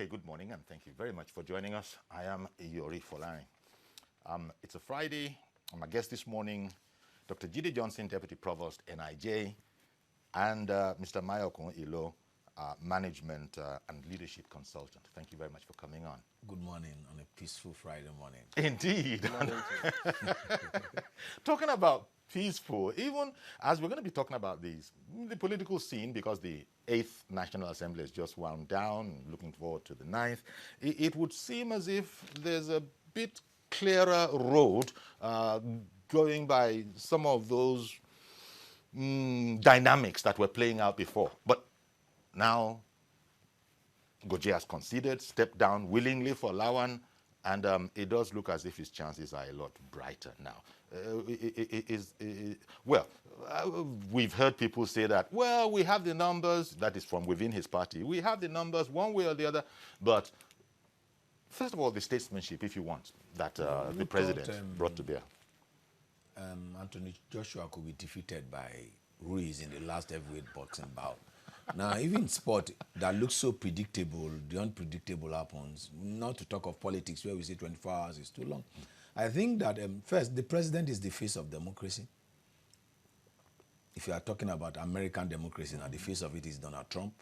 Okay, good morning, and thank you very much for joining us. I am Yori Folani. It's a Friday. My guest this morning, Dr. Jide Johnson, Deputy Provost, NIJ, and Mr. Mayokun Ilo, Management and Leadership Consultant. Thank you very much for coming on. Good morning on a peaceful Friday morning. Indeed. Talking about peaceful, even as we're going to be talking about the political scene, because the 8th National Assembly has just wound down, looking forward to the 9th, it would seem as if there's a bit clearer road going by some of those dynamics that were playing out before. But now, Goje has conceded, stepped down willingly for Lawan, and it does look as if his chances are a lot brighter now. We've heard people say that, well, we have the numbers, that is from within his party. We have the numbers one way or the other, but first of all, the statesmanship, if you want, that the president brought to bear. Anthony Joshua could be defeated by Ruiz in the last heavyweight boxing bout. Now, even sport that looks so predictable, the unpredictable happens. Not to talk of politics where we say 24 hours is too long. I think that, first, the president is the face of democracy. If you are talking about American democracy, now the face of it is Donald Trump.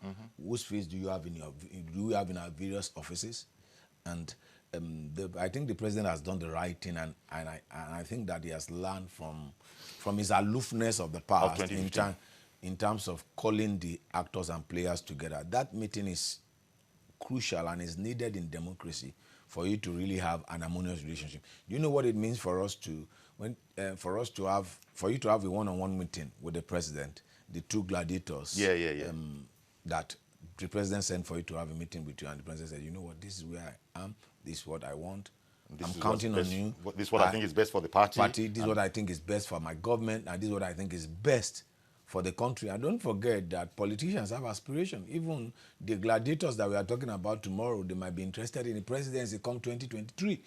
Whose face do you have in our various offices? And I think the president has done the right thing, and I think that he has learned from his aloofness of the past in terms of calling the actors and players together. That meeting is crucial and is needed in democracy for you to really have an harmonious relationship. Do you know what it means for us to, for you to have a one-on-one meeting with the president, the two gladiators? That the president sent for you to have a meeting with you, and the president said, you know what, this is where I am, this is what I want. I'm counting on you. This is what I think is best for the party. This is what I think is best for my government, and this is what I think is best for the country. And don't forget that politicians have aspiration. Even the gladiators that we are talking about tomorrow, they might be interested in the presidency come 2023.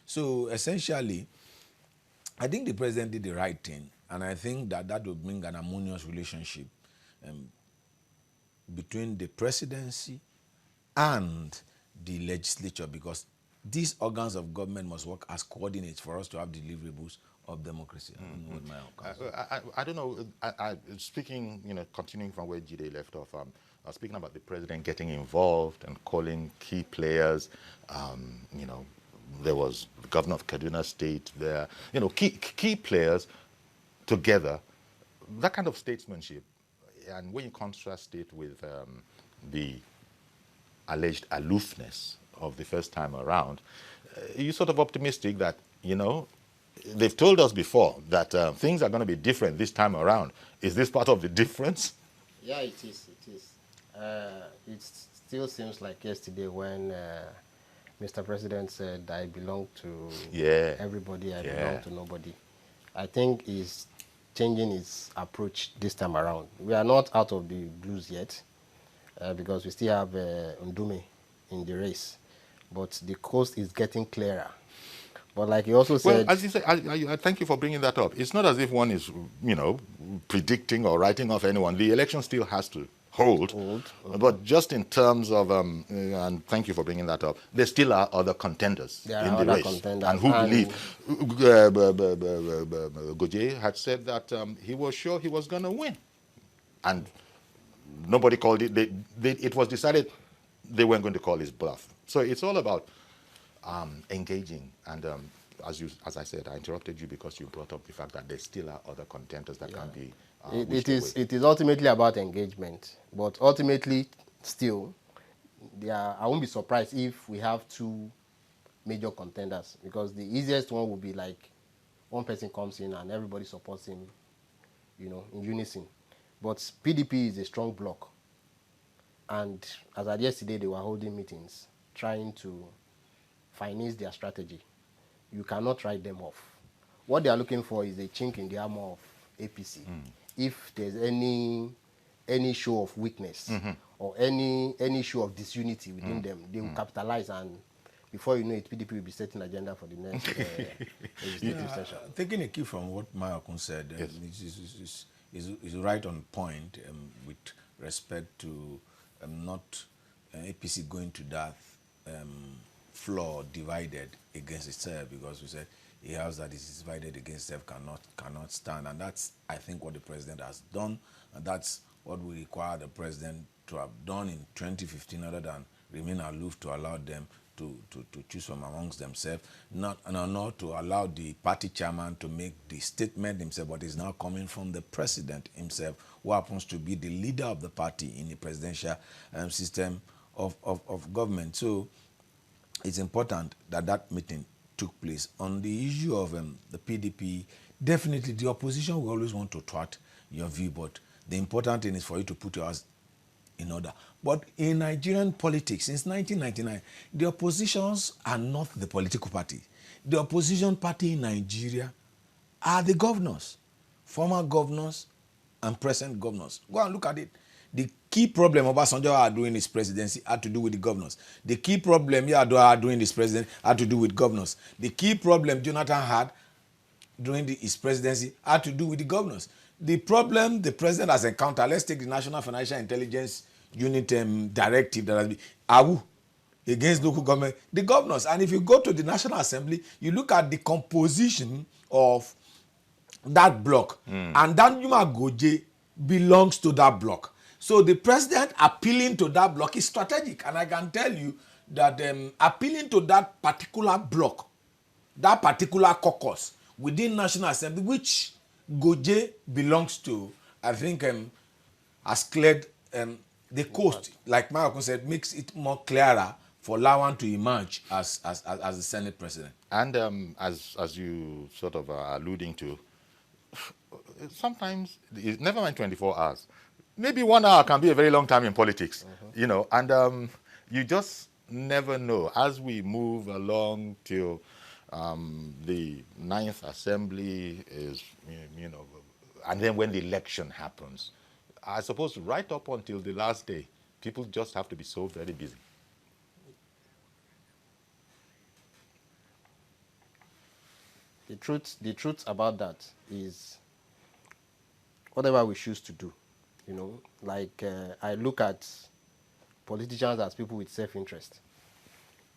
So essentially, I think the president did the right thing, and I think that that will bring an harmonious relationship between the presidency and the legislature, because these organs of government must work as coordinates for us to have deliverables of democracy. I don't know. Speaking, continuing from where Jide left off, speaking about the president getting involved and calling key players. There was the governor of Kaduna State there. Key players together. That kind of statesmanship, and when you contrast it with the alleged aloofness of the first time around, you're sort of optimistic that they've told us before that things are going to be different this time around. Is this part of the difference? Yeah, it is. It is. It still seems like yesterday when Mr. President said, I belong to everybody, I belong to nobody. I think he's changing his approach this time around. We are not out of the blues yet because we still have Ndume in the race. But the coast is getting clearer. But like you also said... Well, as you say, I thank you for bringing that up. It's not as if one is, predicting or writing off anyone. The election still has to hold. But just in terms of, and thank you for bringing that up, there still are other contenders in the race. And who believe... Goje had said that he was sure he was going to win. And nobody called it. It was decided they weren't going to call his bluff. So it's all about engaging, and as I said, I interrupted you because you brought up the fact that there still are other contenders that can be it is ultimately about engagement, but ultimately still I won't be surprised if we have two major contenders, because the easiest one would be like one person comes in and everybody supports him in unison. But PDP is a strong bloc, and as at yesterday they were holding meetings trying to finance their strategy. You cannot write them off. What they are looking for is a chink in the armor of APC. If there's any show of weakness or any show of disunity within them, they will capitalize, and before you know it, PDP will be setting agenda for the next legislative session. Taking a cue from what Mayokun said, is right on point with respect to not APC going to that floor divided against itself, because we said a house that is divided against itself cannot stand, and that's, I think, what the president has done, and that's what we require the president to have done in 2015, other than remain aloof, to allow them to choose from amongst themselves, not to allow the party chairman to make the statement himself, but is now coming from the president himself, who happens to be the leader of the party in the presidential system of government. So it's important that that meeting took place. On the issue of the PDP, definitely the opposition will always want to thwart your view, but the important thing is for you to put yours in order. But in Nigerian politics, since 1999, the oppositions are not the political party. The opposition party in Nigeria are the governors, former governors and present governors. Go and look at it. The key problem Obasanjo had during his presidency had to do with the governors. The key problem Yar'Adua had during his presidency had to do with governors. The key problem Jonathan had during his presidency had to do with the governors. The problem the president has encountered, let's take the National Financial Intelligence Unit directive that has been AWU against local government, the governors. And if you go to the National Assembly, you look at the composition of that block, and Danjuma Goje belongs to that block. So the president appealing to that block is strategic, and I can tell you that appealing to that particular block, that particular caucus within National Assembly, which Goje belongs to, I think has cleared the coast, like Malcolm said, makes it more clearer for Lawan to emerge as the Senate president. And as you sort of are alluding to, sometimes, never mind 24 hours, maybe 1 hour can be a very long time in politics, you know, and you just never know. As we move along till the 9th Assembly is, you know, and then when the election happens, I suppose right up until the last day, people just have to be so very busy. The truth about that is whatever we choose to do, you know, like I look at politicians as people with self-interest.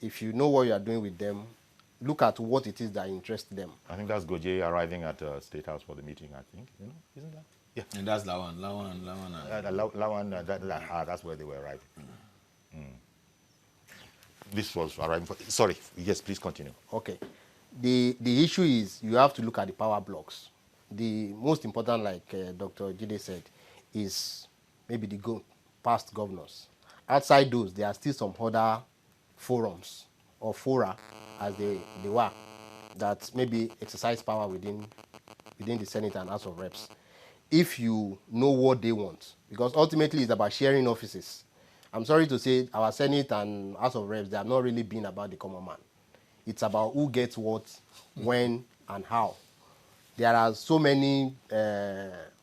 If you know what you are doing with them, look at what it is that interests them. I think that's Goje arriving at State House for the meeting, I think, you know, isn't that? Yeah. And that's Lawan. That's where they were arriving. This was arriving for, sorry, yes, please continue. Okay. The issue is you have to look at the power blocks. The most important, like Dr. Jide said, is maybe the past governors. Outside those, there are still some other forums or fora, as they were, that maybe exercise power within the Senate and House of Reps. If you know what they want, because ultimately it's about sharing offices. I'm sorry to say our Senate and House of Reps, they have not really been about the common man. It's about who gets what, when, and how. There are so many,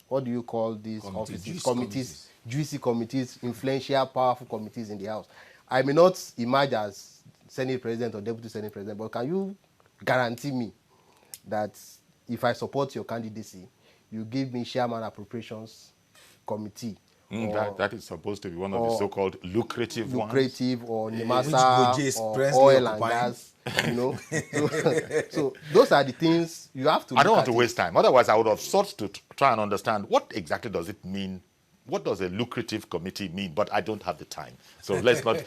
what do you call these offices? Committees, juicy committees, influential, powerful committees in the House. I may not emerge as Senate President or Deputy Senate President, but can you guarantee me that if I support your candidacy, you give me Chairman Appropriations Committee? That is supposed to be one of the so-called lucrative ones. Lucrative, or NIMASA, or oil and gas, you know. So those are the things you have to I don't want to waste time. Otherwise, I would have sought to try and understand what exactly does it mean. What does a lucrative committee mean? But I don't have the time. So let's not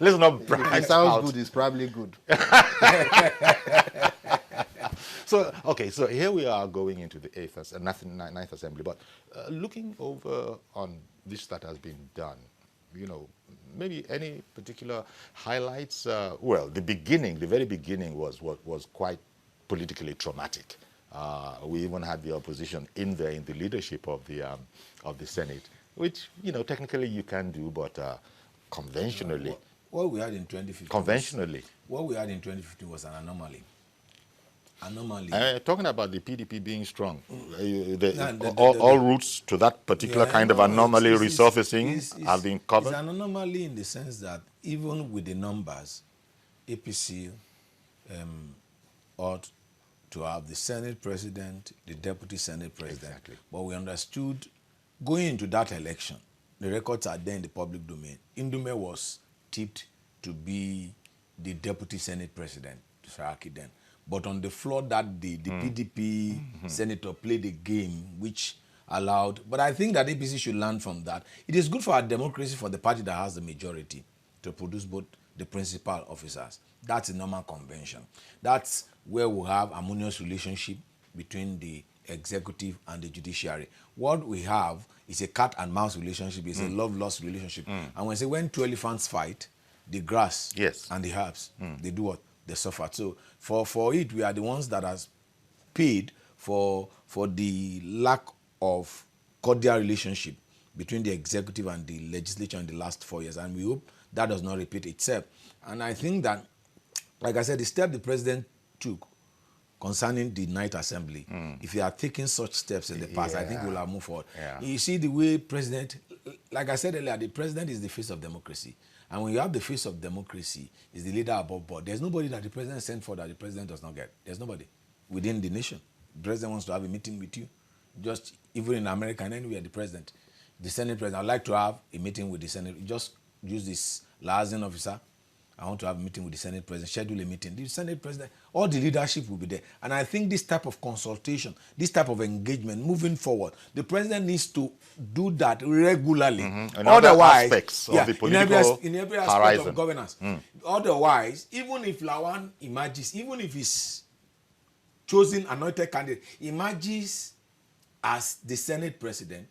let's not branch out. If it sounds good, it's probably good. So, okay, so here we are going into the 9th Assembly, but looking over on this that has been done, you know, maybe any particular highlights? Well, the very beginning was quite politically traumatic. We even had the opposition in there in the leadership of the Senate, which, you know, technically you can do, but conventionally. What we had in 2015. Conventionally. What we had in 2015 was an anomaly. Talking about the PDP being strong, all routes to that particular kind of anomaly resurfacing have been covered? It's an anomaly in the sense that even with the numbers, APC ought to have the Senate President, the Deputy Senate President. Exactly. But we understood going into that election the records are there in the public domain. Indume was tipped to be the deputy Senate president, Saraki then. But on the floor that day, the PDP senator played a game which allowed, but I think that APC should learn from that. It is good for our democracy for the party that has the majority to produce both the principal officers. That's a normal convention. That's where we have harmonious relationship between the executive and the judiciary. What we have is a cat and mouse relationship, it's a love-lost relationship. And when say when two elephants fight, the grass and the herbs, they do what? They suffer. So for it, we are the ones that has paid for the lack of cordial relationship between the executive and the legislature in the last 4 years. And we hope that does not repeat itself. And I think that, like I said, the step the president took concerning the night assembly, if you are taking such steps in the past, I think we'll have moved forward. You see the way president, like I said earlier, the president is the face of democracy. And when you have the face of democracy, is the leader above board. There's nobody that the president sent for that the president does not get. There's nobody within the nation. The president wants to have a meeting with you. Just even in America and anywhere, the president, the Senate president, I'd like to have a meeting with the Senate. You just use this liaison officer. I want to have a meeting with the Senate president, schedule a meeting. The Senate president, all the leadership will be there. And I think this type of consultation, this type of engagement moving forward, the president needs to do that regularly. In otherwise, aspects of the political in every aspect horizon. of governance. Otherwise, even if Lawan emerges, even if he's chosen anointed candidate, emerges as the Senate president,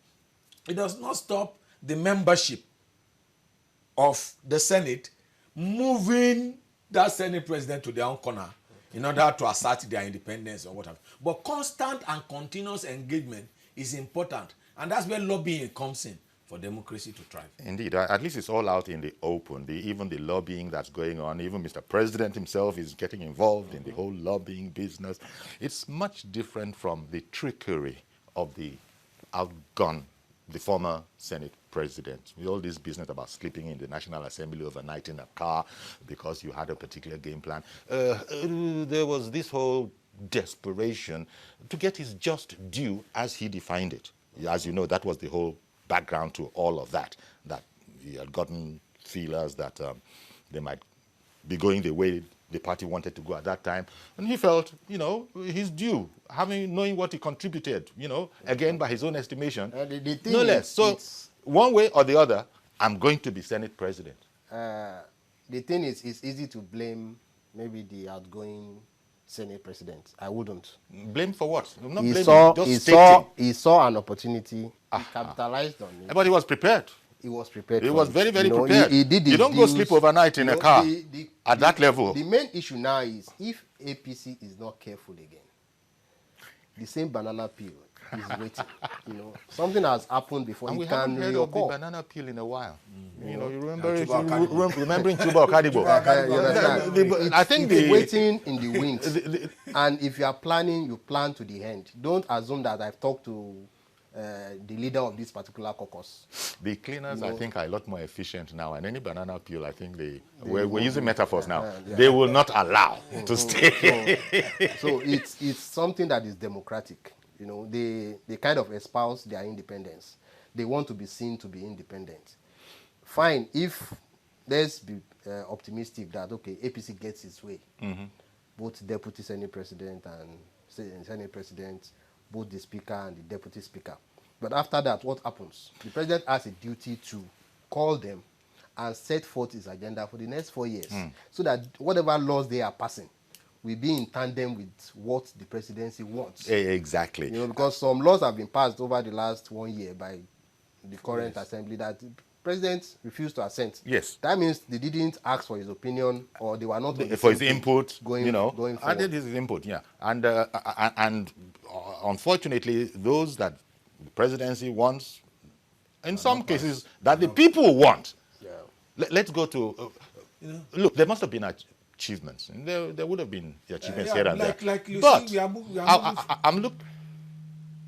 it does not stop the membership of the Senate moving that Senate president to their own corner in order to assert their independence or whatever. But constant and continuous engagement is important. And that's where lobbying comes in for democracy to thrive. Indeed. At least it's all out in the open. Even the lobbying that's going on, even Mr. President himself is getting involved in the whole lobbying business. It's much different from the trickery of the outgone, the former Senate president. With all this business about sleeping in the National Assembly overnight in a car because you had a particular game plan. There was this whole desperation to get his just due as he defined it. As you know, that was the whole background to all of that, that he had gotten feelers that they might be going the way the party wanted to go at that time. And he felt, his due, knowing what he contributed, again, by his own estimation, no less. So one way or the other, I'm going to be Senate president. The thing is, it's easy to blame maybe the outgoing Senate president. I wouldn't. Blame for what? I'm not He blaming, he saw an opportunity. He capitalized on it. But he was prepared. He was prepared. He was very, very prepared. He did you don't go sleep overnight in a car at that level. The main issue now is if APC is not careful again, the same banana peel is waiting. Something has happened before. And we can haven't heard of the reoccur. banana peel in a while. You Chuba remembering Chuba Okadibo. I think it's waiting in the wings. And if you are planning, you plan to the end. Don't assume that I've talked to the leader of this particular caucus. The cleaners, I think, are a lot more efficient now. And any banana peel, I think we're using metaphors now. They will not allow to stay. So it's something that is democratic. They kind of espouse their independence. They want to be seen to be independent. Fine, if let's be optimistic that, okay, APC gets its way. Both Deputy Senate President and Senate President, both the Speaker and the Deputy Speaker. But after that, what happens? The President has a duty to call them and set forth his agenda for the next 4 years so that whatever laws they are passing will be in tandem with what the presidency wants. Exactly. Because some laws have been passed over the last 1 year by the current assembly that the president refused to assent. Yes. That means they didn't ask for his opinion or they were not for his input. Going forward. I did his input, yeah. And unfortunately, those that the presidency wants, in some cases, that the people want. Yeah. Let's go to. Look, there must have been achievements. And there would have been achievements here and there. But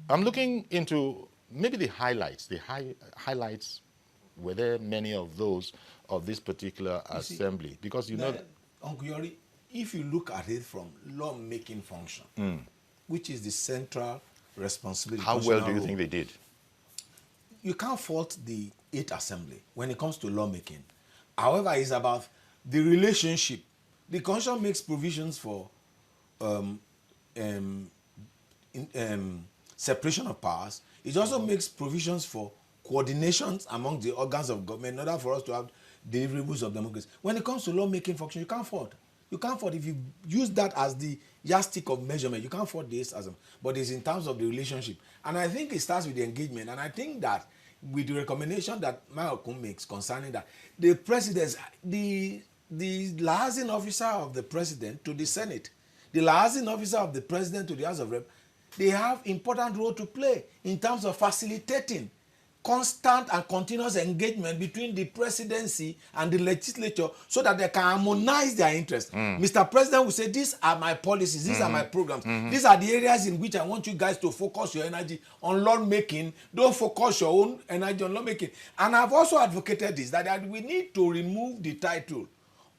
I'm looking into maybe the highlights. The highlights, were there many of those of this particular assembly? Because Uncle Yori, if you look at it from law-making function, which is the central responsibility. How well do you think they did? you can't fault the 8th Assembly when it comes to lawmaking. However, it's about the relationship. The Constitution makes provisions for um, um, separation of powers. It also makes provisions for coordinations among the organs of government in order for us to have deliverables of democracy. When it comes to lawmaking function, you can't fault. You can't fault if you use that as the yardstick of measurement. You can't fault this as a, but it's in terms of the relationship. And I think it starts with the engagement. And I think that with the recommendation that Malcolm makes concerning that, the president, the liaison officer of the president to the Senate, the liaison officer of the president to the House of Rep, they have important role to play in terms of facilitating constant and continuous engagement between the presidency and the legislature so that they can harmonize their interests. Mr. President will say, these are my policies, these are my programs, these are the areas in which I want you guys to focus your energy on lawmaking. Don't focus your own energy on lawmaking. And I've also advocated this, that we need to remove the title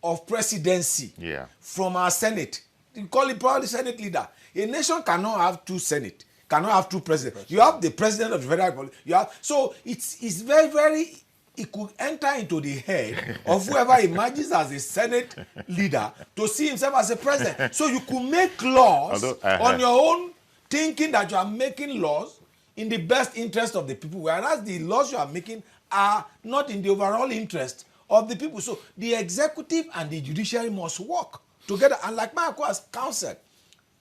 of presidency from our Senate. You call it probably Senate leader. A nation cannot have two Senate, cannot have two presidents. You have the president of the federal republic. You have, so it's very, very, it could enter into the head of whoever emerges as a Senate leader to see himself as a president. So you could make laws on your own, thinking that you are making laws in the best interest of the people, whereas the laws you are making are not in the overall interest of the people. So the executive and the judiciary must work together. And like Marco has counseled,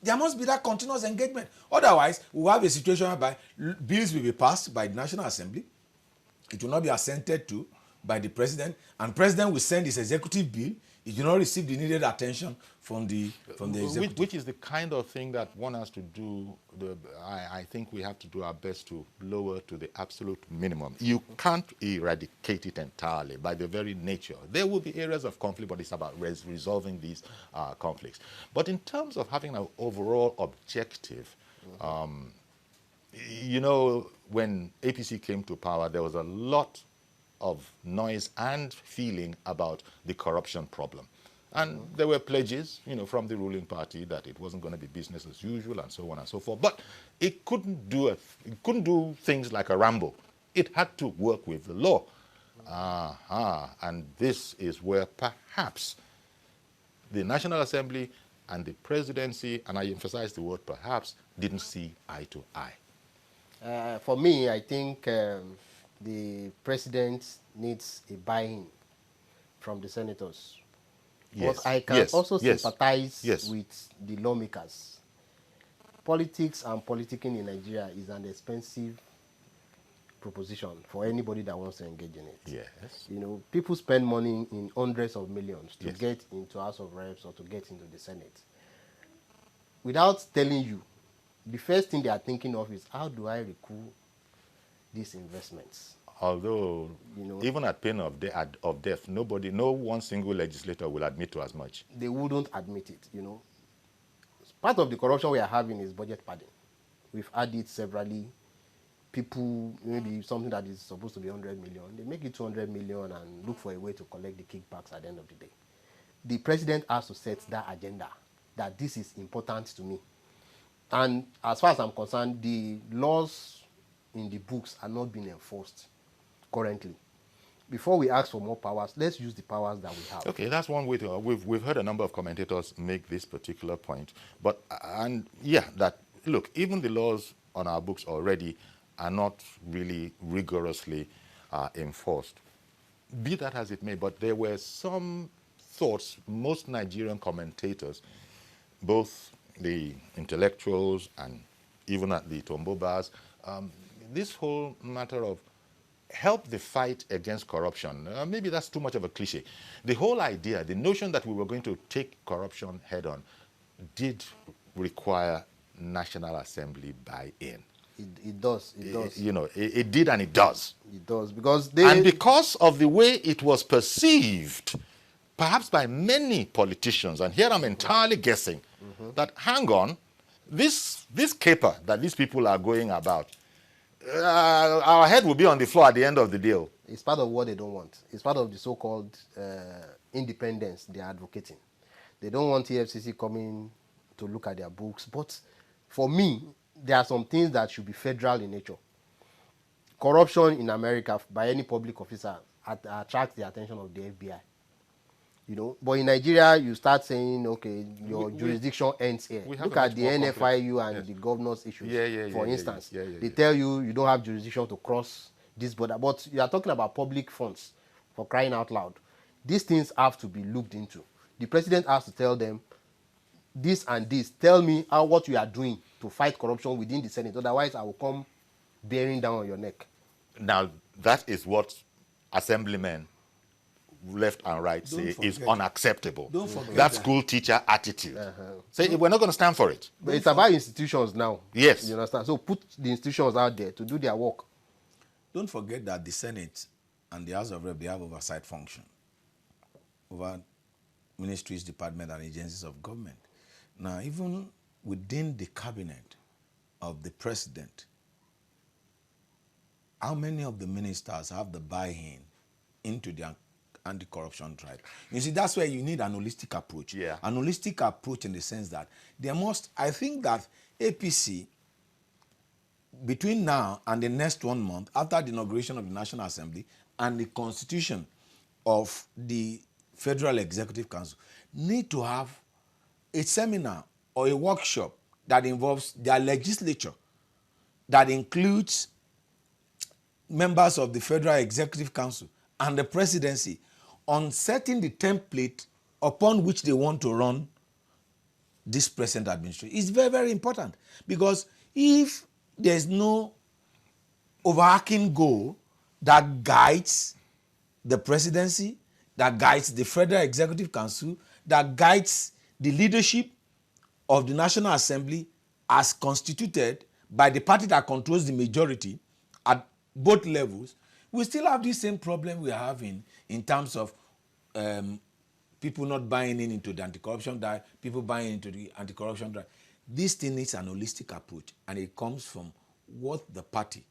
there must be that continuous engagement. Otherwise, we will have a situation whereby bills will be passed by the National Assembly. It will not be assented to by the president, and president will send his executive bill. It will not receive the needed attention from the executive. Which is the kind of thing that one has to do. I think we have to do our best to lower to the absolute minimum. You can't eradicate it entirely by the very nature. There will be areas of conflict, but it's about resolving these conflicts. But in terms of having an overall objective, you know, when APC came to power, there was a lot of noise and feeling about the corruption problem. And there were pledges, you know, from the ruling party that it wasn't going to be business as usual and so on and so forth. But it couldn't do things like a Rambo. It had to work with the law. And this is where perhaps the National Assembly and the presidency, and I emphasize the word perhaps, didn't see eye to eye. For me, I think the president needs a buy-in from the senators. Yes. But I can also sympathize Yes. with the lawmakers. Politics and politicking in Nigeria is an expensive proposition for anybody that wants to engage in it. Yes. You know, people spend money in hundreds of millions to get into House of Reps or to get into the Senate. Without telling you, the first thing they are thinking of is, how do I recoup these investments? Although, you know, even at pain of death, no one single legislator will admit to as much. They wouldn't admit it, you know. Part of the corruption we are having is budget padding. We've had it severally. People, maybe something that is supposed to be 100 million, they make it 200 million and look for a way to collect the kickbacks at the end of the day. The president has to set that agenda, that this is important to me. And as far as I'm concerned, the laws in the books are not being enforced currently. Before we ask for more powers, let's use the powers that we have. Okay, that's one way to. We've heard a number of commentators make this particular point, but that look, even the laws on our books already are not really rigorously enforced. Be that as it may, but there were some thoughts. Most Nigerian commentators, both the intellectuals and even at the Tombo bars, this whole matter of help the fight against corruption. Maybe that's too much of a cliche. The whole idea, the notion that we were going to take corruption head on, did require National Assembly buy-in. It does. You know, it did and it does. It does, because because of the way it was perceived, perhaps by many politicians, and here I'm entirely guessing, that hang on, this caper that these people are going about, our head will be on the floor at the end of the deal. It's part of what they don't want. It's part of the so-called independence they are advocating. They don't want TFCC coming to look at their books. But for me, there are some things that should be federal in nature. corruption in America by any public officer attracts the attention of the FBI. You know, but in Nigeria, you start saying, okay, your jurisdiction ends here. Look at the NFIU and the governor's issues. For instance, they tell you you don't have jurisdiction to cross this border, but you are talking about public funds, for crying out loud. These things have to be looked into. The president has to tell them this and this. Tell me what you are doing to fight corruption within the Senate. Otherwise, I will come bearing down on your neck. Now, that is what assemblymen left and right say is unacceptable. Don't forget that school teacher attitude. Say we're not going to stand for it. But it's about institutions now. Yes. You understand? So put the institutions out there to do their work. Don't forget that the Senate and the House of Rep, they have oversight function over ministries, departments, and agencies of government. Now, even within the cabinet of the president, how many of the ministers have the buy-in into the anti-corruption drive? You see, that's where you need an holistic approach. Yeah. An holistic approach in the sense that there must, I think that APC, between now and the next 1 month, after the inauguration of the National Assembly and the constitution of the Federal Executive Council, need to have a seminar or a workshop that involves their legislature, that includes members of the Federal Executive Council and the presidency, on setting the template upon which they want to run this present administration. It's very, very important, because if there's no overarching goal that guides the presidency, that guides the Federal Executive Council, that guides the leadership of the National Assembly as constituted by the party that controls the majority at both levels, we still have the same problem we are having in terms of people not buying into the anti-corruption drive, people buying into the anti-corruption drive. This thing needs an holistic approach, and it comes from what the party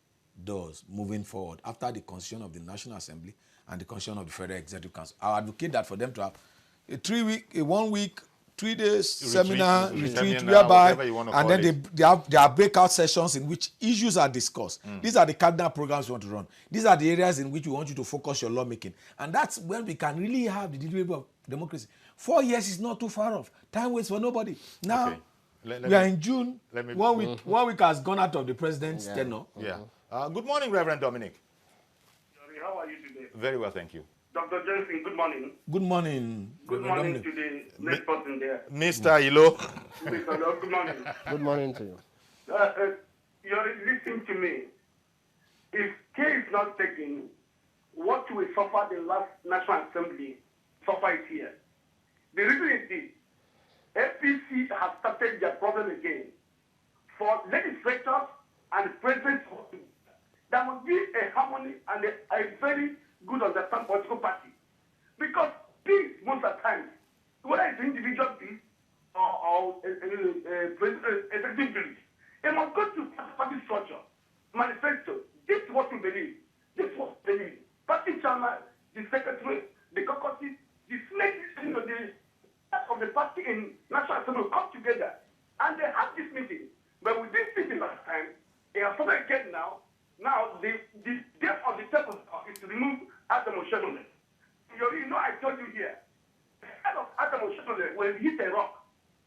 does moving forward after the constitution of the National Assembly and the constitution of the Federal Executive Council. I advocate that for them to have a 1 week, 3 days seminar, retreat, whereby, and then they have breakout sessions in which issues are discussed. These are the cardinal programs we want to run. These are the areas in which we want you to focus your lawmaking. And that's when we can really have the delivery of democracy. 4 years is not too far off. Time waits for nobody. Now, we are in June. 1 week has gone out of the president's tenure. Good morning, Reverend Dominic. How are you today? Very well, thank you. Dr. Jensen, good morning. Good morning. Good morning to the next person there. Mr. Ilo. Mr. Ilo, good morning. Good morning to you. You're listening to me. If care is not taken, what we suffered in last National Assembly, suffer it here. The reason is this: APC has started their problem again. For legislators and presidents, there must be a harmony and a very good understand political party. Because peace, most of the time, whether it's individual peace or executive peace, it must go to party structure, manifesto. This is what we believe. This is what we believe. Party chairman, the secretary, the caucuses, the slate, the of the party in National Assembly will come together and they have this meeting. But with this meeting last time, they have started again now. Now, the death of the table is to remove ALIMOSHO. You know, I told you here, the head of ALIMOSHO will hit a rock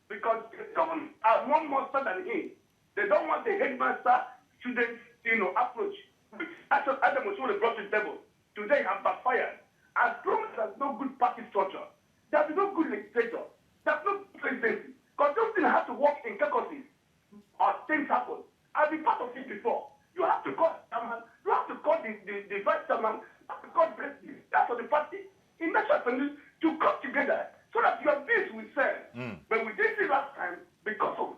because the government are more monster than him. They don't want the headmaster student, approach, which ALIMOSHO brought to the table. Today, have backfired. As long as there's no good party structure, there's no good legislature, there's no presidency. Because those things have to work in caucuses or things happen. I've been part of it before. You have to call chairman, you have to call the vice chairman, you have to call the president, that's for the party in National Assembly to come together so that your bills will sell. But we did it last time because of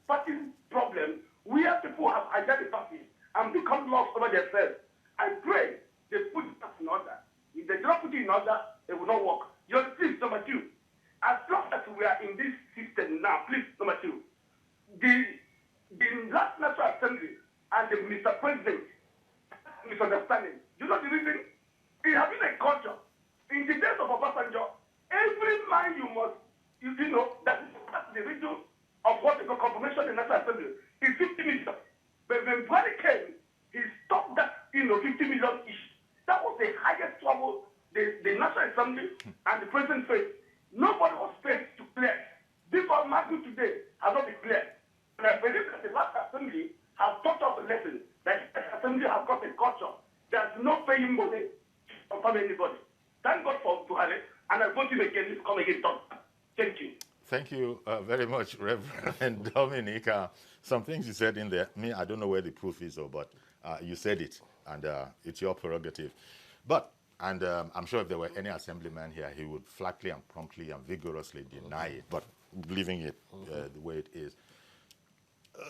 party problem, we have people have hijacked the party and become lost over themselves. I pray they put that in order. If they don't put it in order, it will not work. Please, number two, as long as we are in this system now, please, number two, the last National Assembly and the Mr. President misunderstanding. You know the reason? It has been a culture. In the days of Obasanjo, every man you must, that's the reason of what they call confirmation in National Assembly is 50 million. But when Buhari came, he stopped that 50 million each. That was the highest trouble the National Assembly and the President faced. Nobody was paid to clear. This was Matthew today has not been cleared. And I believe that the last assembly has taught us a lesson that the assembly has got a culture. There's no paying money from anybody. Thank God for Buhari, and I want him again. Please come again, Doctor. Thank you. Thank you very much, Reverend Dominic. Some things you said in there, I don't know where the proof is, but you said it, and it's your prerogative. But, and I'm sure if there were any assemblyman here, he would flatly and promptly and vigorously deny it, but leaving it the way it is.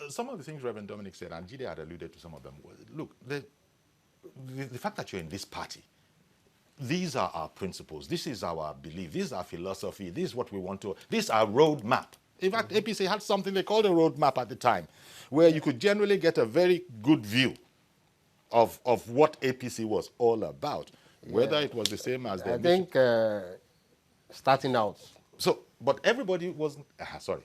Some of the things Reverend Dominic said, and Jide had alluded to some of them, look, the fact that you're in this party, these are our principles, this is our belief, this is our philosophy, this is what we want to, this is our roadmap. In fact, APC had something they called a roadmap at the time, where you could generally get a very good view of what APC was all about, whether it was the same as the... I think starting out... So, but everybody wasn't... sorry.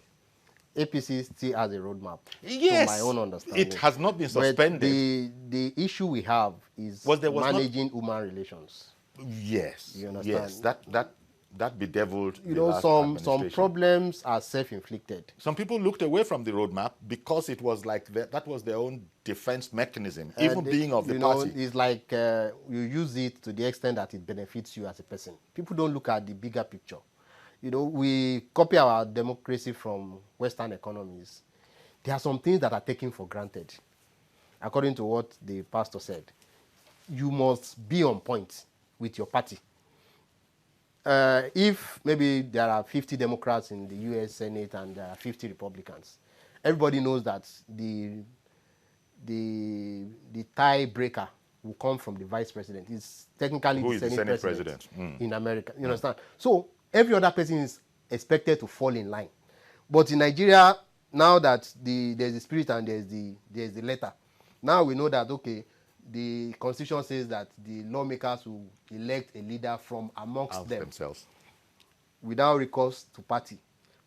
APC still has a roadmap, yes, to my own understanding. It has not been suspended. But the issue we have is managing human relations. Yes, you understand? Yes, that bedeviled. You know, some problems are self-inflicted. Some people looked away from the roadmap because it was like that was their own defense mechanism, even being of the party. It's like you use it to the extent that it benefits you as a person. People don't look at the bigger picture. You know, we copy our democracy from Western economies. There are some things that are taken for granted. According to what the pastor said, you must be on point with your party. If maybe there are 50 Democrats in the U.S. Senate and there are 50 Republicans, everybody knows that the tiebreaker will come from the vice president. It's technically the Senate president in America. You understand? So every other person is expected to fall in line. But in Nigeria, now that there's the spirit and there's the letter, now we know that, okay, the constitution says that the lawmakers will elect a leader from amongst themselves without recourse to party.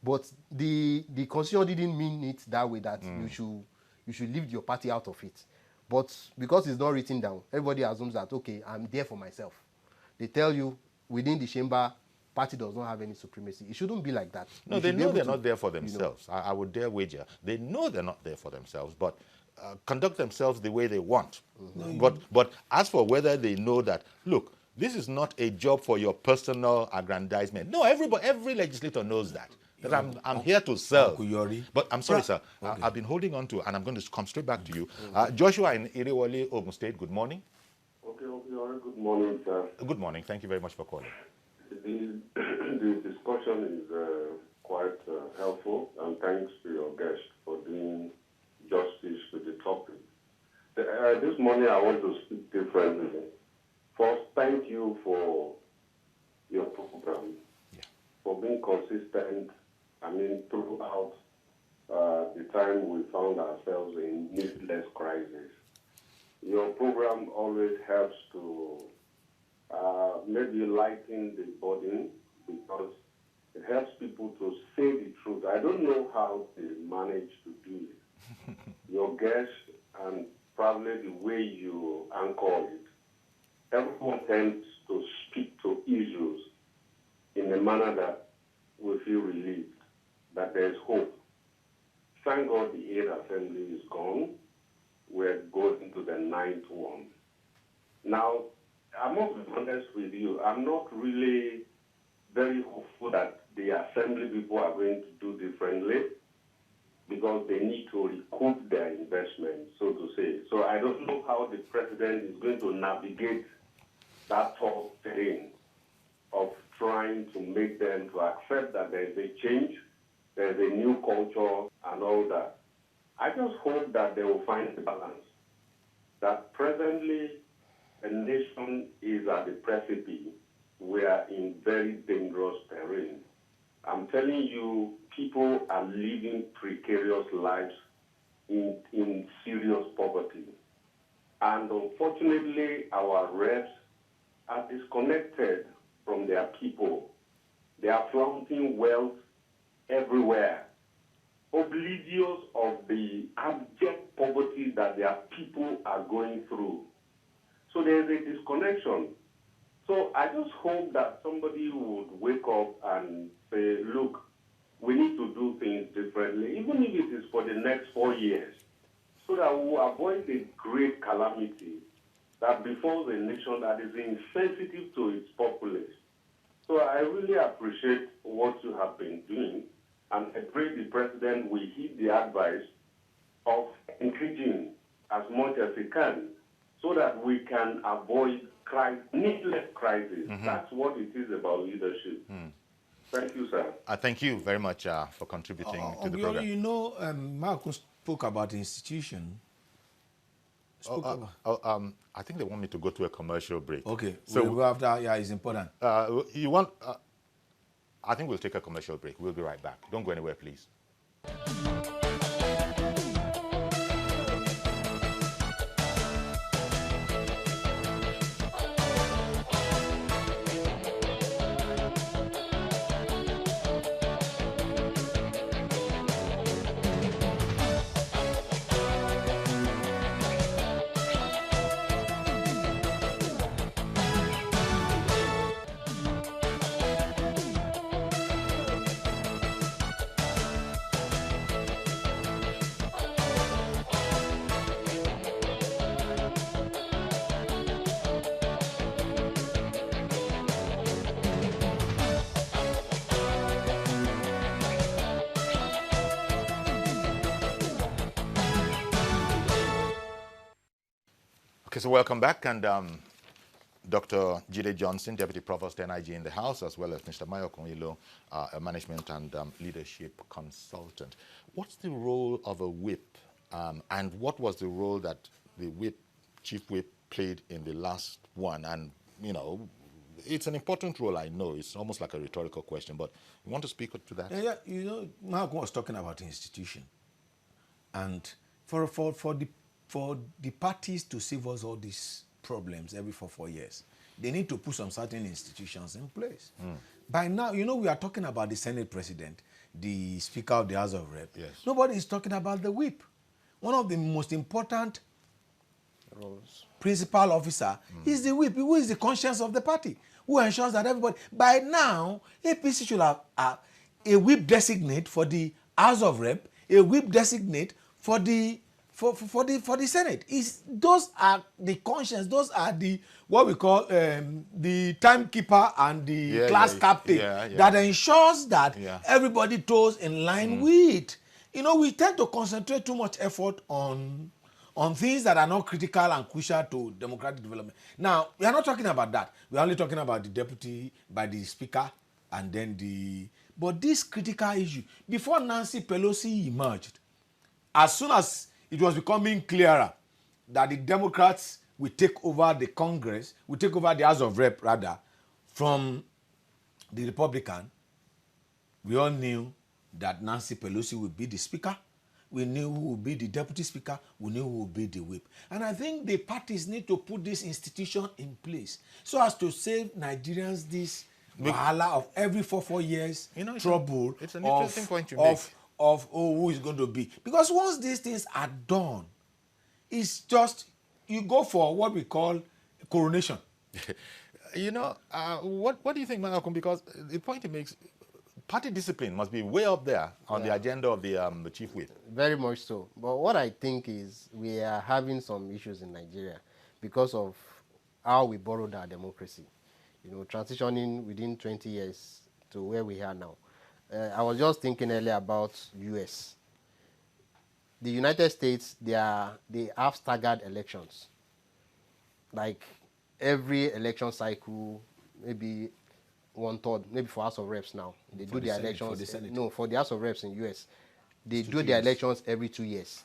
But the constitution didn't mean it that way, that you should leave your party out of it. But because it's not written down, everybody assumes that, okay, I'm there for myself. They tell you within the chamber, party does not have any supremacy. It shouldn't be like that. No, they know they're not there for themselves. You know. I would dare wager. They know they're not there for themselves, but conduct themselves the way they want. But as for whether they know that, look, this is not a job for your personal aggrandizement. No, every legislator knows that. That I'm here to serve. But I'm sorry, sir. Okay. I've been holding on to, and I'm going to come straight back to you. Joshua in Irewole, Ogun State, good morning. Okay, good morning, sir. Good morning. Thank you very much for calling. The discussion is quite helpful, and thanks to your guest for doing justice to the topic. This morning I want to speak differently. First, thank you for your program, for being consistent, throughout the time we found ourselves in needless crisis. Your program always helps to maybe lighten the burden, because it helps people to say the truth. I don't know how they manage to do it. Your guest and probably the way you anchor it, everyone tends to speak to issues in a manner that we feel relieved, that there is hope. Thank God the 8th Assembly is gone. We're going to the 9th one. Now, I must be honest with you, I'm not really very hopeful that the Assembly people are going to do differently, because they need to recoup their investment, so to say. So I don't know how the president is going to navigate that tough terrain of trying to make them to accept that there is a change, there is a new culture and all that. I just hope that they will find a balance. That presently a nation is at the precipice. We are in very dangerous terrain. I'm telling you, people are living precarious lives in serious poverty. And unfortunately, our reps are disconnected from their people. They are flaunting wealth everywhere, oblivious of the abject poverty that their people are going through. So there's a disconnection. So I just hope that somebody would wake up and say, look, we need to do things differently, even if it is for the next 4 years, so that we will avoid the great calamity that befalls a nation that is insensitive to its populace. So I really appreciate what you have been doing, and I pray the president will heed the advice of engaging as much as he can, so that we can avoid needless crisis. That's what it is about leadership. Thank you, sir. Thank you very much for contributing to the program. You know, Marcus spoke about the institution. I think they want me to go to a commercial break. Okay, so we'll go after. Yeah, it's important. You want? I think we'll take a commercial break. We'll be right back. Don't go anywhere, please. Okay, so welcome back, and Dr. Jide Johnson, Deputy Provost NIG in the House, as well as Mr. Mayo Konyilo, a management and leadership consultant. What's the role of a whip, and what was the role that the whip, chief whip, played in the last one? And, you know, it's an important role, I know. It's almost like a rhetorical question, but you want to speak to that? Yeah, you know, Mark was talking about institution. And for the parties to save us all these problems every 4 years, they need to put some certain institutions in place. By now, you know, we are talking about the Senate President, the Speaker of the House of Reps. Yes. Nobody is talking about the whip. One of the most important principal officer is the whip, who is the conscience of the party, who ensures that everybody, by now, APC should have a whip designate for the House of Reps, a whip designate for the Senate. Those are the conscience, those are the what we call the timekeeper and the class captain that ensures that everybody toes in line with. You know, we tend to concentrate too much effort on things that are not critical and crucial to democratic development. Now, we are not talking about that. We are only talking about the deputy by the speaker and then but this critical issue, before Nancy Pelosi emerged, as soon as it was becoming clearer that the Democrats will take over the Congress, will take over the House of Reps, rather, from the Republican, we all knew that Nancy Pelosi would be the speaker. We knew who would be the deputy speaker. We knew who would be the whip. And I think the parties need to put this institution in place so as to save Nigerians this wahala of every 4 years, you know, trouble. It's an interesting point you make. Of who is going to be. Because once these things are done, it's just, you go for what we call coronation. You know, what do you think, Malcolm? Because the point he makes, party discipline must be way up there on the agenda of the chief whip. Very much so. But what I think is we are having some issues in Nigeria because of how we borrowed our democracy. You know, transitioning within 20 years to where we are now. I was just thinking earlier about US. The United States, they have staggered elections. Like every election cycle, maybe 1/3, maybe for House of Reps now. They do their elections. For the Senate. No, for the House of Reps in US. They do their elections every 2 years.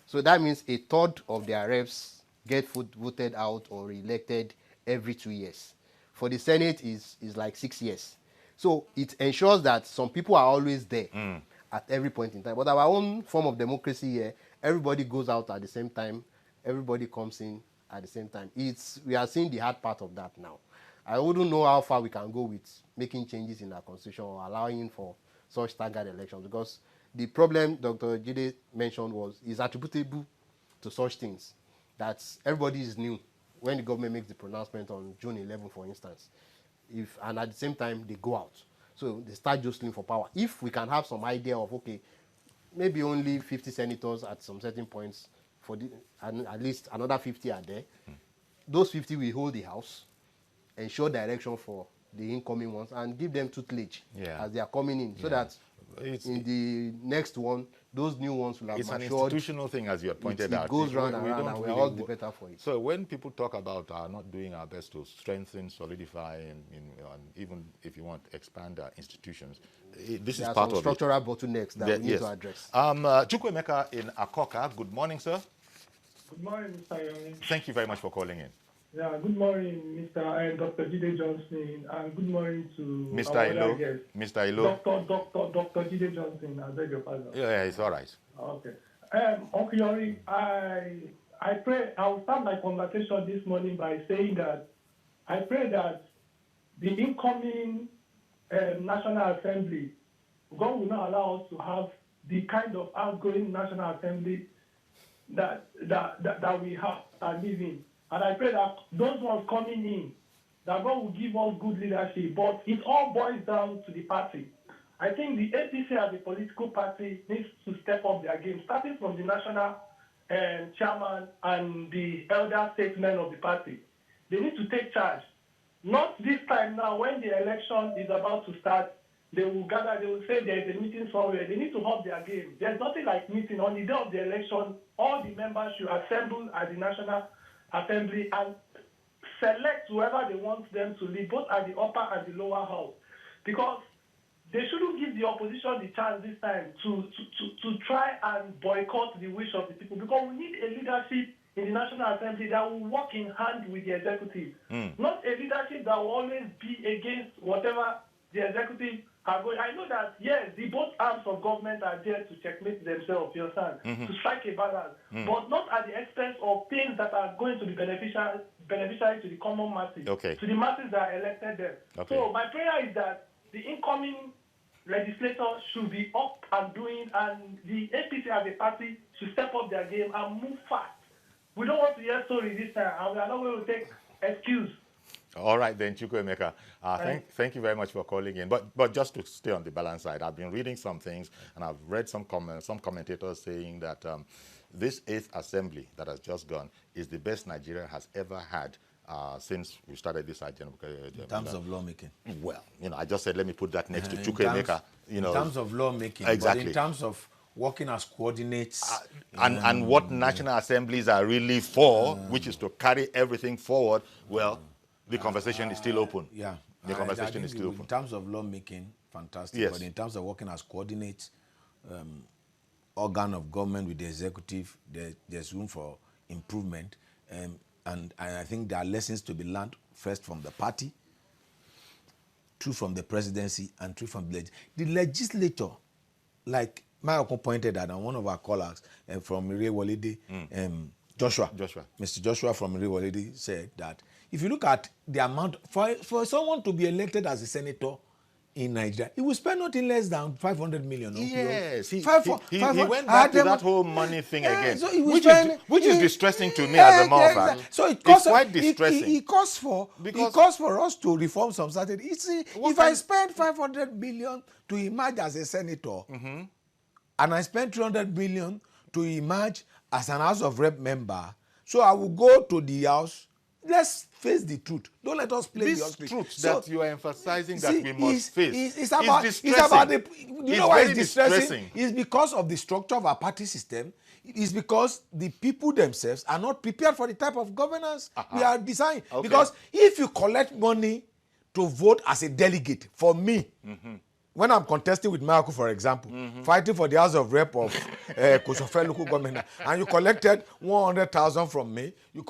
So that means 1/3 of their reps get voted out or re-elected every 2 years. For the Senate is like 6 years. So it ensures that some people are always there at every point in time. But our own form of democracy here, everybody goes out at the same time, everybody comes in at the same time. We are seeing the hard part of that now. I wouldn't know how far we can go with making changes in our constitution or allowing for such staggered elections, because the problem Dr. Jide mentioned is attributable to such things, that everybody is new when the government makes the pronouncement on June 11, for instance, and at the same time they go out, so they start jostling for power. If we can have some idea of, okay, maybe only 50 senators at some certain points, and at least another 50 are there. Those 50 will hold the House, ensure direction for the incoming ones, and give them tutelage as they are coming in, so that in the next one, those new ones will have matured. It's an institutional thing, as you have pointed out. It goes round and round, and we're all the better for it. So when people talk about not doing our best to strengthen, solidify, and even, if you want, expand our institutions, this is part of structural bottlenecks that we need to address. CHUKWUEMEKA in AKOKA, good morning, sir. Good morning, Mr. Yomi. Thank you very much for calling in. Yeah, good morning, Dr. Jide Johnson, and good morning to Mr. our Ilo. other guest. Mr. Ilo. Dr. Jide Johnson, I beg your pardon. Yeah, it's all right. Okay. Uncle Yori, I pray, I'll start my conversation this morning by saying that I pray that the incoming National Assembly, God will not allow us to have the kind of outgoing National Assembly that we have are living. And I pray that those ones coming in, that God will give us good leadership. But it all boils down to the party. I think the APC as a political party needs to step up their game, starting from the national chairman and the elder statesmen of the party. They need to take charge. Not this time now, when the election is about to start, they will gather, they will say there is a meeting somewhere. They need to up their game. There's nothing like meeting. On the day of the election, all the members should assemble at the National Assembly and select whoever they want them to lead, both at the upper and the lower house. Because they shouldn't give the opposition the chance this time to try and boycott the wish of the people. Because we need a leadership in the National Assembly that will work in hand with the executive. Not a leadership that will always be against whatever the executive are going. I know that, yes, the both arms of government are there to checkmate themselves, you understand, to strike a balance, but not at the expense of things that are going to be beneficiary to the common masses, to the masses that elected them. So my prayer is that the incoming legislators should be up and doing, and the APC as a party should step up their game and move fast. We don't want to hear stories this time, and we are not going to take excuse. All right then, CHUKWUEMEKA. Thank you very much for calling in. But just to stay on the balance side, I've been reading some things, and I've read some commentators saying that this 8th Assembly that has just gone is the best Nigeria has ever had since we started this agenda. In terms of lawmaking. Well, I just said let me put that next to CHUKWUEMEKA. In terms of lawmaking, exactly. But in terms of working as coordinates. And what national assemblies are really for, which is to carry everything forward, well, the conversation is still open. Yeah. The conversation is still open. In terms of lawmaking, fantastic. Yes. But in terms of working as coordinates, organ of government with the executive, there's room for improvement. And I think there are lessons to be learned, first from the party, two from the presidency, and three from the legislature. Like Mayoko pointed out, and one of our callers from Ire-Wolide, Joshua, Mr. Joshua from Ire-Wolide said that if you look at the amount, for someone to be elected as a senator in Nigeria, he will spend nothing less than 500 million. Yes, he went back to that whole money thing again, so which is distressing to me as a mother. So it's quite distressing. It costs for us to reform some certain. If I spend 500 million to emerge as a senator, and I spend 300 billion to emerge as an House of Rep member, so I will go to the House. Let's face the truth. Don't let us play the ostrich. Truth that you are emphasizing that we must face. It's about the. You know why it's distressing? It's because of the structure of our party system. It's because the people themselves are not prepared for the type of governance we are designing. Because if you collect money to vote as a delegate, for me, when I'm contesting with Marco, for example, fighting for the House of Rep of Kosofe local government, and you collected 100,000 from me, you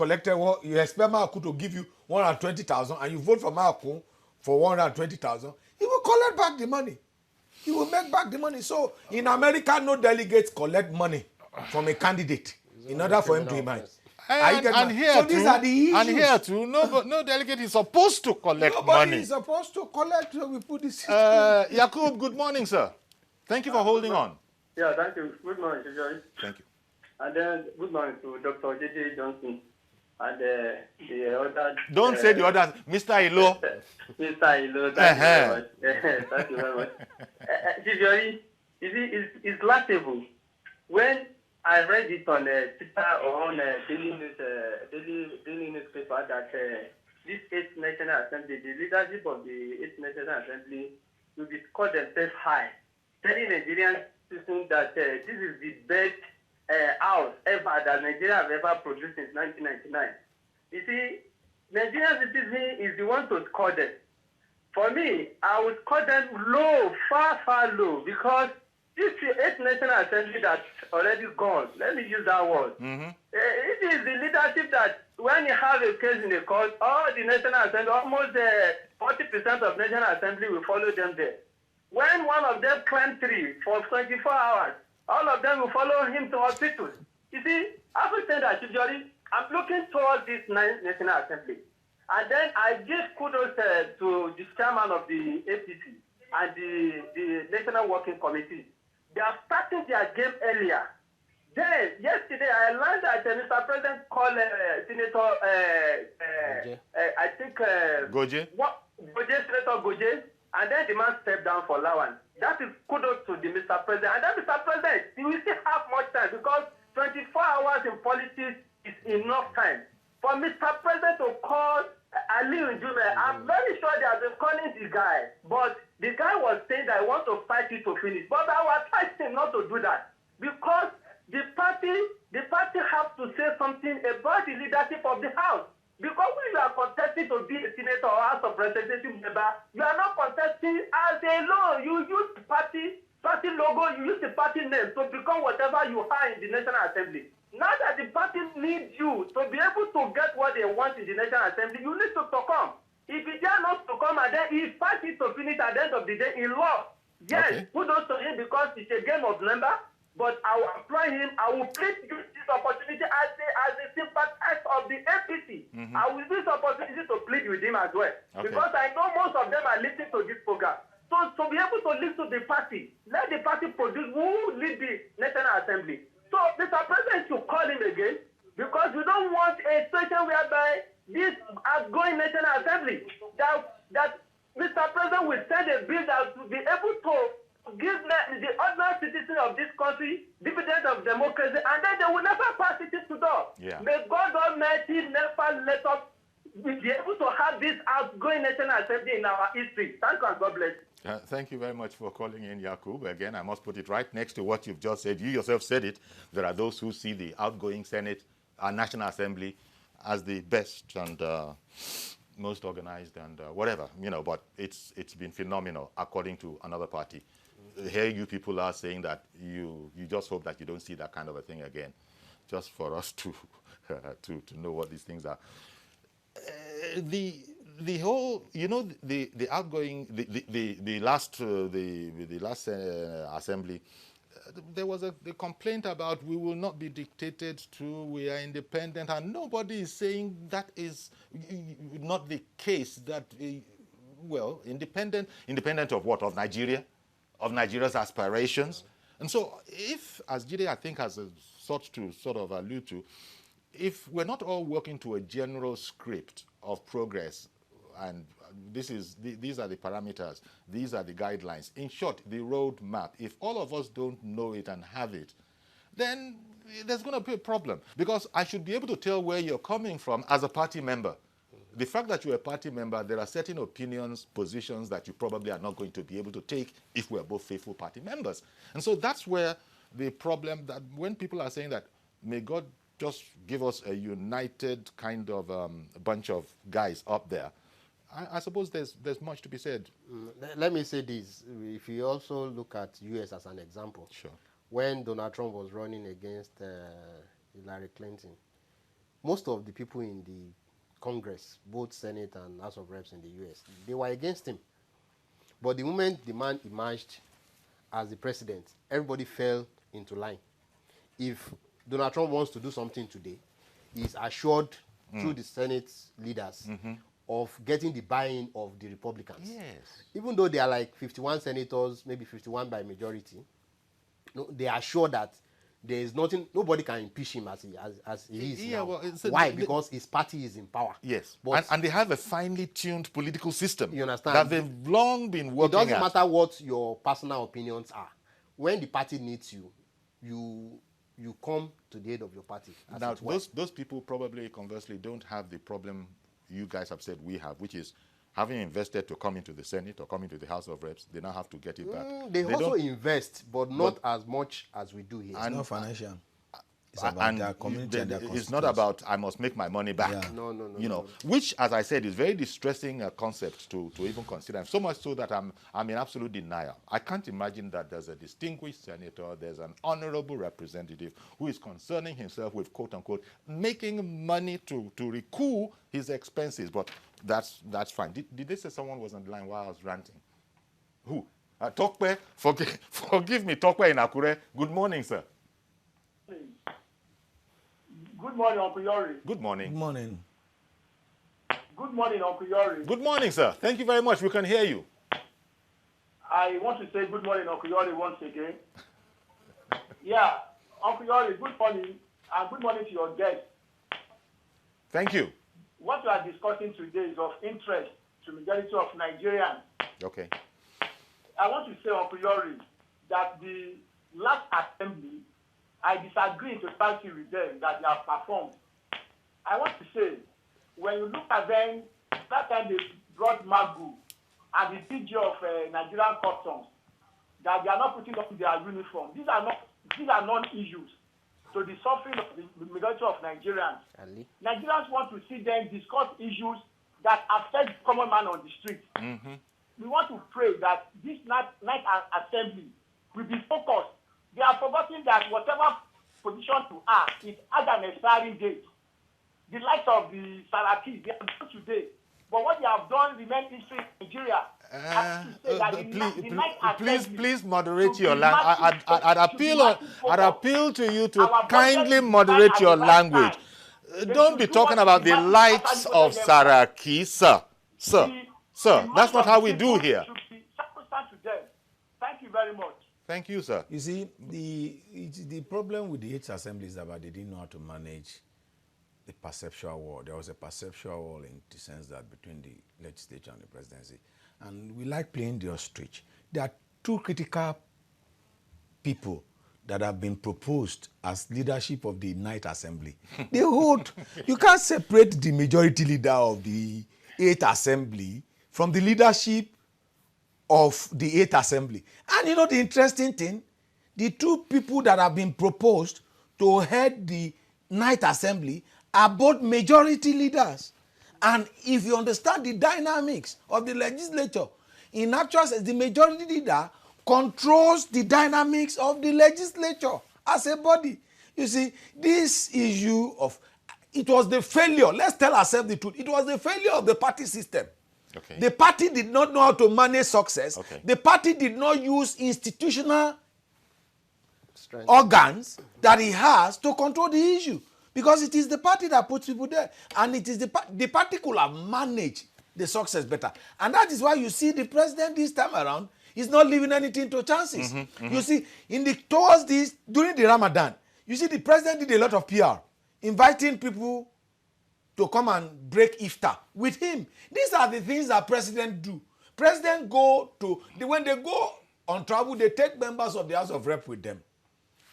expect Marco to give you 120,000, and you vote for Marco for 120,000, he will collect back the money. He will make back the money. So in America, no delegates collect money from a candidate in order for him to emerge. And here too, no delegate is supposed to collect money. Nobody is supposed to collect, so we put this. Yakub, good morning, sir. Thank you for holding on. Yeah, thank you. Good morning, Joy. Thank you. And then good morning to Dr. J.J. Johnson. and the other. Don't say the others, Mr. Ilo. Mr. Ilo, thank you very much. Thank you very much. It's laughable. When I read it on Twitter or on daily newspaper that this 8th National Assembly, the leadership of the 8th National Assembly, will be scored themselves high, telling Nigerian citizens that this is the best house ever that Nigeria have ever produced since 1999. You see, Nigerian citizen is the one to score them. For me, I would score them low, far, far low, because this 8th National Assembly that's already gone, let me use that word. It is the leadership that when you have a case in the court, all the National Assembly, almost 40% of National Assembly will follow them there. When one of them climbed tree for 24 hours, all of them will follow him to hospital. You see, I would say that usually I'm looking towards this National Assembly. And then I give kudos to the chairman of the APC and the National Working Committee. They are starting their game earlier. Then, yesterday, I learned that Mr. President called Senator, I think... Goje? Senator Goje, and then the man stepped down for Lawan. That is kudos to the Mr. President. And then Mr. President, he will still have much time because 24 hours in politics is enough time. For Mr. President to call Ali Njume, I'm very sure they have been calling the guy, but the guy was saying that I want to fight you to finish. But I will advise him not to do that because the party has to say something about the leadership of the House. Because when you are contesting to be a senator or House of Representative member, you are not contesting as a law. You use the party logo, you use the party name to become whatever you are in the National Assembly. Now that the party needs you to be able to get what they want in the National Assembly, you need to succumb. If he dare not to come and then he fights it to finish at the end of the day, he lost. Yes, kudos to him because it's a game of number, but I will apply him. I will please use this opportunity as a sympathizer of the APC. I will use this opportunity to plead with him as well. Because I know most of them are listening to this program. So to be able to listen to the party, let the party produce who lead the National Assembly. So Mr. President should call him again because we don't want a situation whereby this outgoing National Assembly that Mr. President will send a bill that will be able to give the ordinary citizens of this country dividend of democracy, and then they will never pass it to door. May God Almighty never let us be able to have this outgoing National Assembly in our history. Thank you and God bless. Thank you very much for calling in, Yakub. Again, I must put it right next to what you've just said. You yourself said it. There are those who see the outgoing Senate, our National Assembly, as the best and most organized and whatever, but it's been phenomenal according to another party. Here you people are saying that you just hope that you don't see that kind of a thing again, just for us to know what these things are. The whole, the outgoing, the last assembly, there was a complaint about we will not be dictated to, we are independent, and nobody is saying that is not the case. That independent of what? Of Nigeria, of Nigeria's aspirations. And so, if, as Jide I think has sought to sort of allude to, if we're not all working to a general script of progress, and these are the parameters, these are the guidelines, in short, the road map, if all of us don't know it and have it, then there's going to be a problem. Because I should be able to tell where you're coming from as a party member. The fact that you're a party member, there are certain opinions, positions that you probably are not going to be able to take if we're both faithful party members. And so that's where the problem, that when people are saying that, may God just give us a united kind of bunch of guys up there, I suppose there's much to be said. Let me say this. If you also look at US as an example, sure. When Donald Trump was running against Hillary Clinton, most of the people in the Congress, both Senate and House of Reps in the US, they were against him. But the moment the man emerged as the president, everybody fell into line. If Donald Trump wants to do something today, he's assured through the Senate leaders of getting the buy-in of the Republicans. Yes. Even though they are like 51 senators, maybe 51 by majority, they are sure that there is nothing, nobody can impeach him as he is Yeah, now. well, Why? Because his party is in power. Yes, But and they have a finely tuned political system. You understand? That they've long been it working doesn't at. matter what your personal opinions are. When the party needs you, you come to the aid of your party. Now, those people probably, conversely, don't have the problem you guys have said we have, which is having invested to come into the Senate or come into the House of Reps, they now have to get it back. They also invest, but not as much as we do here. It's not financial. It's about their community and their it's not about I must make my money back. Yeah. No. You know, which, as I said, is very distressing concept to even consider. So much so that I'm in absolute denial. I can't imagine that there's a distinguished senator, there's an honorable representative who is concerning himself with quote unquote making money to recoup his expenses. But that's fine. Did they say someone was on the line while I was ranting? Who? Tokwe, forgive me, Tokwe in Akure. Good morning, sir. Good morning, Uncle Yori. Good morning. Good morning. Good morning, Uncle Yori. Good morning, sir. Thank you very much. We can hear you. I want to say good morning, Uncle Yori, once again. Yeah, Uncle Yori, good morning, and good morning to your guest. Thank you. What we are discussing today is of interest to the majority of Nigerians. Okay. I want to say, Uncle Yori, that the last assembly, I disagree in totality with them that they have performed. I want to say, when you look at them, that time they brought Magu and the PG of Nigerian customs, that they are not putting up their uniform. These are non-issues to the suffering of the majority of Nigerians. Nigerians want to see them discuss issues that affect the common man on the street. Mm-hmm. We want to pray that this night assembly will be focused. They are forgetting that whatever position to ask is at an expiring date. The likes of the Saraki, they are done today. But what they have done remains history in Nigeria. Please moderate your language. I'd appeal to you to kindly moderate your language. Don't be talking about the likes of Saraki, sir. Sir, that's not how we do here. Thank you very much. Thank you, sir. You see, the problem with the 8th Assembly is that they didn't know how to manage the perceptual war. There was a perceptual war in the sense that between the legislature and the presidency. And we like playing the ostrich. There are two critical people that have been proposed as leadership of the 9th Assembly. They hold. You can't separate the majority leader of the 8th Assembly from the leadership of the 8th Assembly. And you know the interesting thing? The two people that have been proposed to head the 9th Assembly are both majority leaders. And if you understand the dynamics of the legislature, in actual sense, the majority leader controls the dynamics of the legislature as a body. You see, this issue of, it was the failure, let's tell ourselves the truth, it was the failure of the party system. Okay. The party did not know how to manage success. Okay. The party did not use institutional organs that he has to control the issue. Because it is the party that puts people there. And it is the party could have managed the success better. And that is why you see the president this time around is not leaving anything to chances. Mm-hmm, mm-hmm. You see, towards this, during the Ramadan, you see the president did a lot of PR, inviting people to come and break iftar with him. These are the things that presidents do. Presidents when they go on travel, they take members of the House of Rep with them.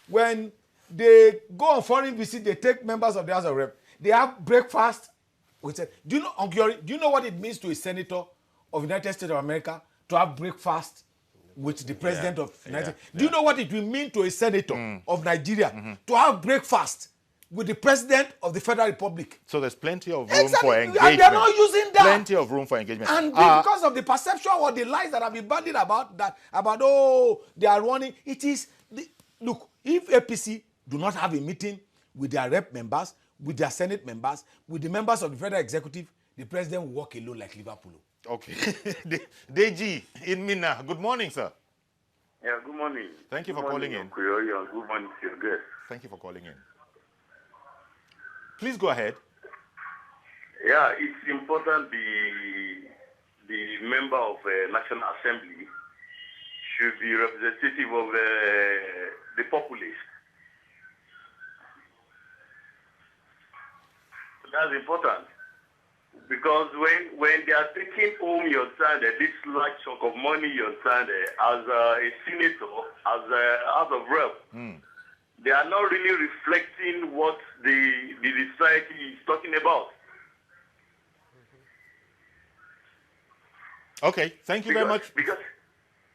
When they go on foreign visit, they take members of the House of Rep. They have breakfast. Do you know what it means to a senator of the United States of America to have breakfast with the president of the United States? Do you know what it will mean to a senator of Nigeria to have breakfast with the president of the Federal Republic? So there's plenty of room for engagement. And they're not using that. Plenty of room for engagement. And because of the perception or the lies that have been bandied about they are running, it is, look, if APC do not have a meeting with their rep members, with their Senate members, with the members of the Federal Executive, the president will walk alone like Liverpool. Okay. Deji in Minna. Good morning, sir. Yeah, good morning. Thank you for calling in. Good morning to your guest. Thank you for calling in. Please go ahead. Yeah, it's important the member of National Assembly should be representative of the populace. that's important. Because when they are taking home your son, this large chunk of money your son as a senator, as a House of Rep, they are not really reflecting what the society is talking about. Okay, thank you very much. Because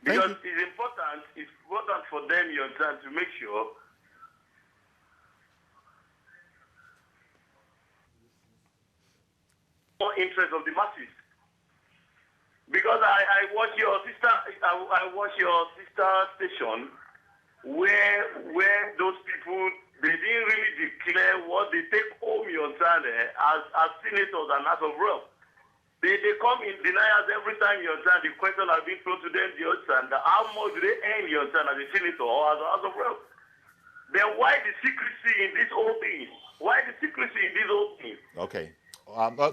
it's important for them, your son, to make sure more interest of the masses. Because I watch your sister station where those people, they didn't really declare what they take home your son as senators and as of Rep. They come in denials every time your son, the question has been thrown to them, your son, how much do they earn your son as a senator or as a House of Rep? Then why the secrecy in this whole thing? Why the secrecy in this whole thing? Okay.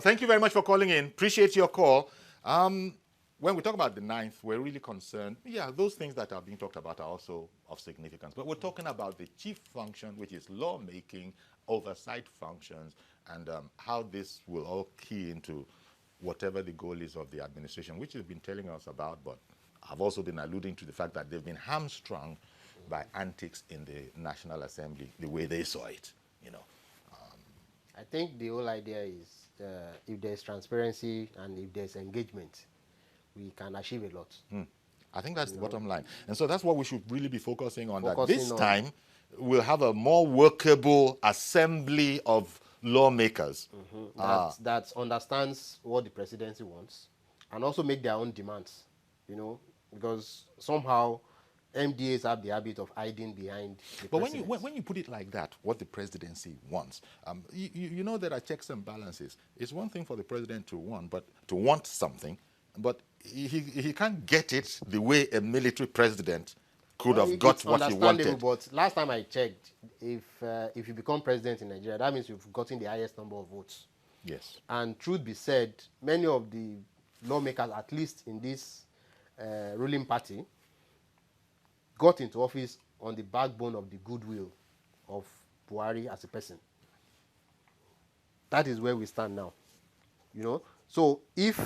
Thank you very much for calling in. Appreciate your call. When we talk about the 9th, we're really concerned. Yeah, those things that are being talked about are also of significance. But we're talking about the chief function, which is lawmaking, oversight functions, and how this will all key into whatever the goal is of the administration, which you've been telling us about. But I've also been alluding to the fact that they've been hamstrung by antics in the National Assembly, the way they saw it, you know. I think the whole idea is if there's transparency and if there's engagement, we can achieve a lot. I think that's the bottom line. And so that's what we should really be focusing on, that this time we'll have a more workable assembly of lawmakers. That understands what the presidency wants and also make their own demands, you know, because somehow MDAs have the habit of hiding behind the president. But when you put it like that, what the presidency wants, you know there are checks and balances. It's one thing for the president to want something, but he can't get it the way a military president could have got what he wanted. But last time I checked, if you become president in Nigeria, that means you've gotten the highest number of votes. Yes. And truth be said, many of the lawmakers, at least in this ruling party, got into office on the backbone of the goodwill of Buhari as a person. That is where we stand now, you know. So if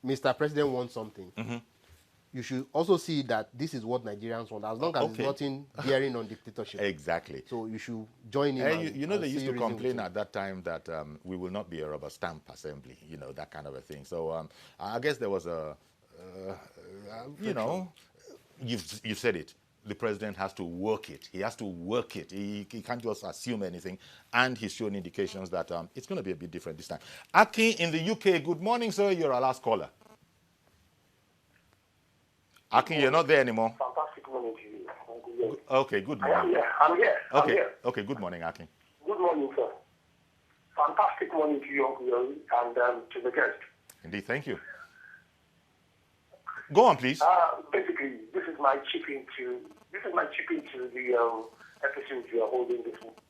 Mr. President wants something, you should also see that this is what Nigerians want, as long as it's nothing bearing on dictatorship. Exactly. So you should join in. You know, they used to complain at that time that we will not be a rubber stamp assembly, you know, that kind of a thing. So I guess there was you know, you've said it. The president has to work it. He has to work it. He can't just assume anything. And he's shown indications that it's going to be a bit different this time. Aki in the UK, good morning, sir. You're our last caller. Aki, you're not there anymore. Fantastic morning to you. Okay, good morning. I'm here. Okay, good morning, Aki. Good morning, sir. Fantastic morning to you, Uncle Yori, and to the guest. Indeed, thank you. Go on, please. Basically, this is my chip into the episode you are holding this morning.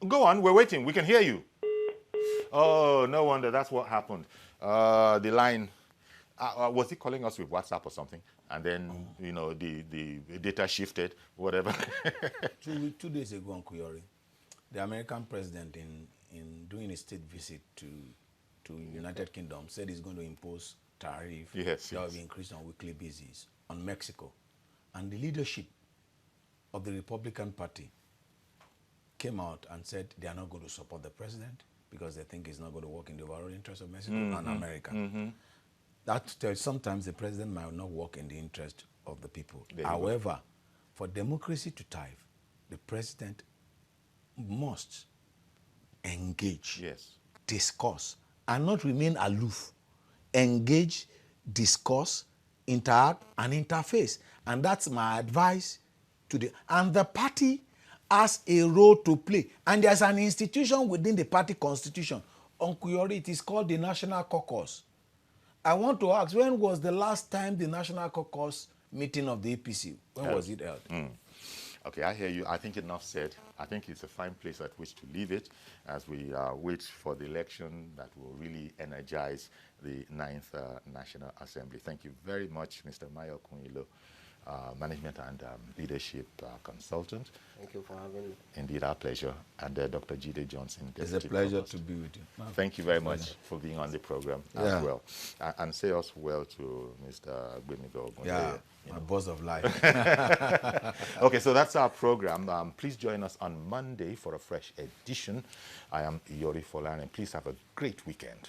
Go on, we're waiting. We can hear you. Oh, no wonder. That's what happened. The line, was he calling us with WhatsApp or something? And then, you know, the data shifted, whatever. 2 days ago, Uncle Yori, the American president, in doing a state visit to United Kingdom, said he's going to impose tariff that will be increased on a weekly basis on Mexico. And the leadership of the Republican Party came out and said they are not going to support the president because they think it's not going to work in the overall interest of Mexico and America. That sometimes the president might not work in the interest of the people. However, for democracy to thrive, the president must engage, discuss, and not remain aloof. Engage, discuss, interact, and interface. And that's my advice to the party has a role to play. And there's an institution within the party constitution. Uncle Yori, it is called the National Caucus. I want to ask, when was the last time the National Caucus meeting of the APC? When was it held? Okay, I hear you. I think enough said. I think it's a fine place at which to leave it as we wait for the election that will really energize the 9th National Assembly. Thank you very much, Mr. Mayo Kunilo. management and leadership consultant. Thank you for having me. Indeed, our pleasure. And Dr. Jide Johnson. It's a pleasure to be with you. Thank you very much for being on the program as well. And say us well to Mr. CHUKWUEMEKA. Yeah, my boss of life. Okay, so that's our program. Please join us on Monday for a fresh edition. I am Yori Folani. Please have a great weekend.